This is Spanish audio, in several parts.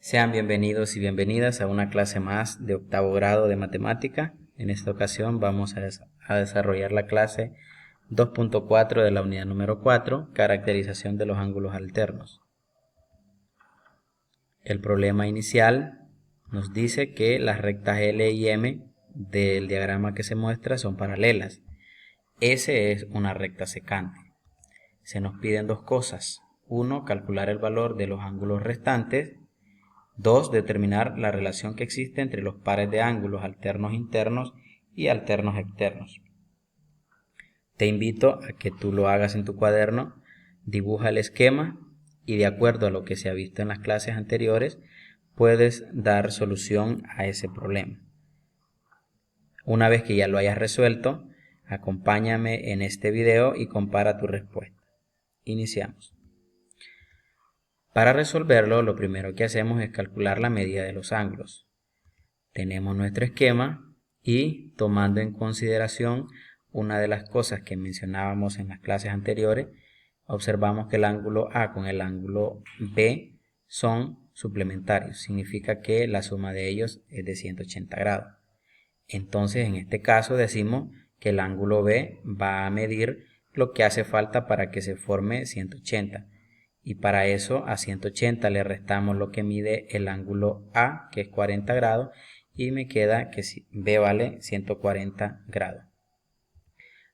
Sean bienvenidos y bienvenidas a una clase más de octavo grado de matemática. En esta ocasión vamos a desarrollar la clase 2.4 de la unidad número 4, caracterización de los ángulos alternos. El problema inicial nos dice que las rectas L y M del diagrama que se muestra son paralelas. S es una recta secante. Se nos piden dos cosas. 1. Calcular el valor de los ángulos restantes. 2. Determinar la relación que existe entre los pares de ángulos alternos internos y alternos externos. Te invito a que tú lo hagas en tu cuaderno, dibuja el esquema y de acuerdo a lo que se ha visto en las clases anteriores, puedes dar solución a ese problema. Una vez que ya lo hayas resuelto, acompáñame en este video y compara tu respuesta. Iniciamos. Para resolverlo, lo primero que hacemos es calcular la medida de los ángulos. Tenemos nuestro esquema y tomando en consideración una de las cosas que mencionábamos en las clases anteriores, observamos que el ángulo A con el ángulo B son suplementarios. Significa que la suma de ellos es de 180 grados. Entonces, en este caso decimos que el ángulo B va a medir lo que hace falta para que se forme 180. Y para eso a 180 le restamos lo que mide el ángulo A, que es 40 grados, y me queda que B vale 140 grados.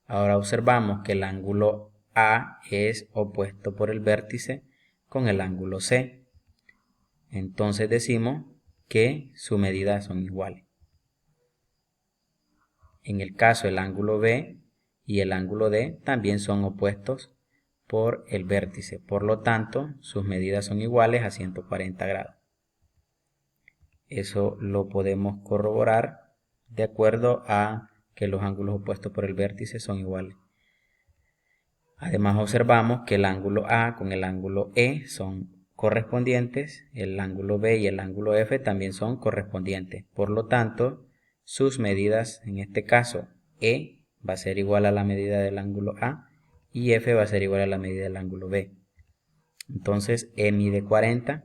Ahora observamos que el ángulo A es opuesto por el vértice con el ángulo C. Entonces decimos que sus medidas son iguales. En el caso el ángulo B y el ángulo D también son opuestos por el vértice, por lo tanto sus medidas son iguales a 140 grados. Eso lo podemos corroborar de acuerdo a que los ángulos opuestos por el vértice son iguales. Además observamos que el ángulo A con el ángulo E son correspondientes, el ángulo B y el ángulo F también son correspondientes. Por lo tanto, sus medidas, en este caso E va a ser igual a la medida del ángulo A y F va a ser igual a la medida del ángulo B. Entonces E mide 40,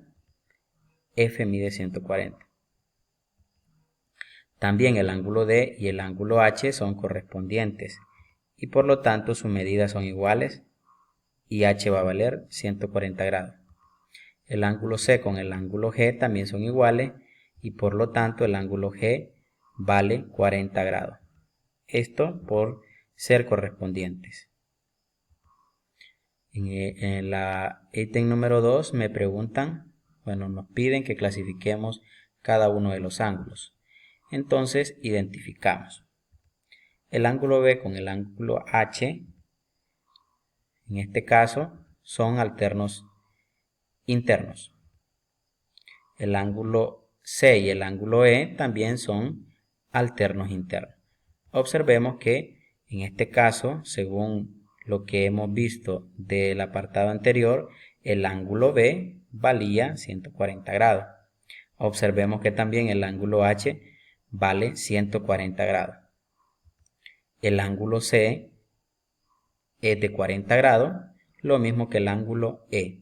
F mide 140. También el ángulo D y el ángulo H son correspondientes y por lo tanto sus medidas son iguales y H va a valer 140 grados. El ángulo C con el ángulo G también son iguales y por lo tanto el ángulo G vale 40 grados. Esto por ser correspondientes. En la ítem número 2 me preguntan, nos piden que clasifiquemos cada uno de los ángulos. Entonces identificamos. El ángulo B con el ángulo H, en este caso, son alternos internos. El ángulo C y el ángulo E también son alternos internos. Observemos que en este caso, según lo que hemos visto del apartado anterior, el ángulo B valía 140 grados. Observemos que también el ángulo H vale 140 grados. El ángulo C es de 40 grados, lo mismo que el ángulo E.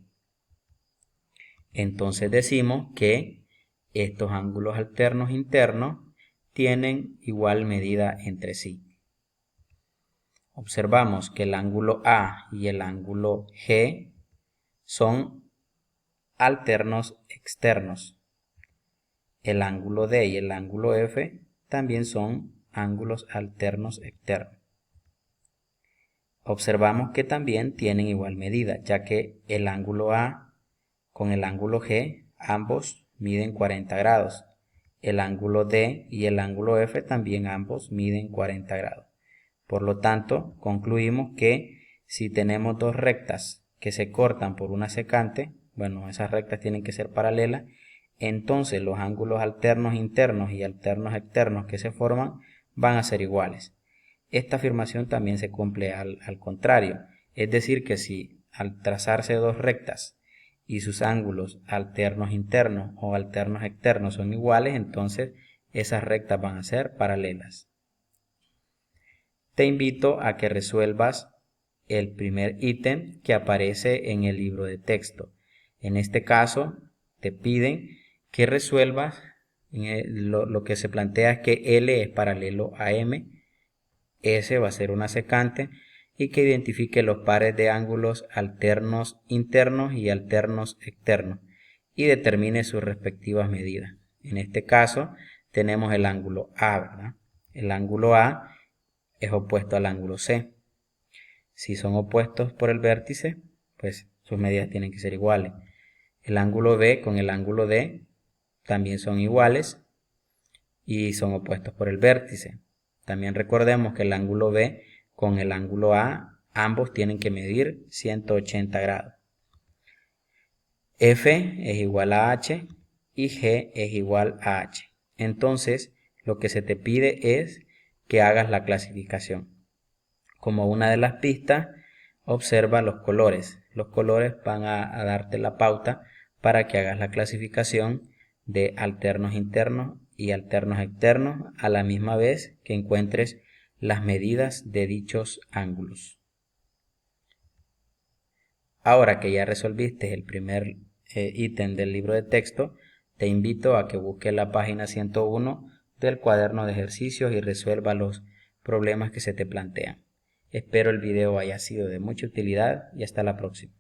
Entonces decimos que estos ángulos alternos internos tienen igual medida entre sí. Observamos que el ángulo A y el ángulo G son alternos externos. El ángulo D y el ángulo F también son ángulos alternos externos. Observamos que también tienen igual medida, ya que el ángulo A con el ángulo G ambos miden 40 grados. El ángulo D y el ángulo F también ambos miden 40 grados. Por lo tanto, concluimos que si tenemos dos rectas que se cortan por una secante, esas rectas tienen que ser paralelas, entonces los ángulos alternos internos y alternos externos que se forman van a ser iguales. Esta afirmación también se cumple al contrario, es decir que si al trazarse dos rectas y sus ángulos alternos internos o alternos externos son iguales, entonces esas rectas van a ser paralelas. Te invito a que resuelvas el primer ítem que aparece en el libro de texto. En este caso, te piden que resuelvas. Lo que se plantea es que L es paralelo a M, S va a ser una secante, y que identifique los pares de ángulos alternos internos y alternos externos y determine sus respectivas medidas. En este caso tenemos el ángulo A, ¿verdad? El ángulo A es opuesto al ángulo C. Si son opuestos por el vértice, pues sus medidas tienen que ser iguales. El ángulo B con el ángulo D también son iguales y son opuestos por el vértice. También recordemos que el ángulo B con el ángulo A, ambos tienen que medir 180 grados. F es igual a H y G es igual a H. Entonces, lo que se te pide es que hagas la clasificación. Como una de las pistas, observa los colores. Los colores van a darte la pauta para que hagas la clasificación de alternos internos y alternos externos a la misma vez que encuentres las medidas de dichos ángulos. Ahora que ya resolviste el primer ítem del libro de texto, te invito a que busques la página 101 del cuaderno de ejercicios y resuelva los problemas que se te plantean. Espero el video haya sido de mucha utilidad y hasta la próxima.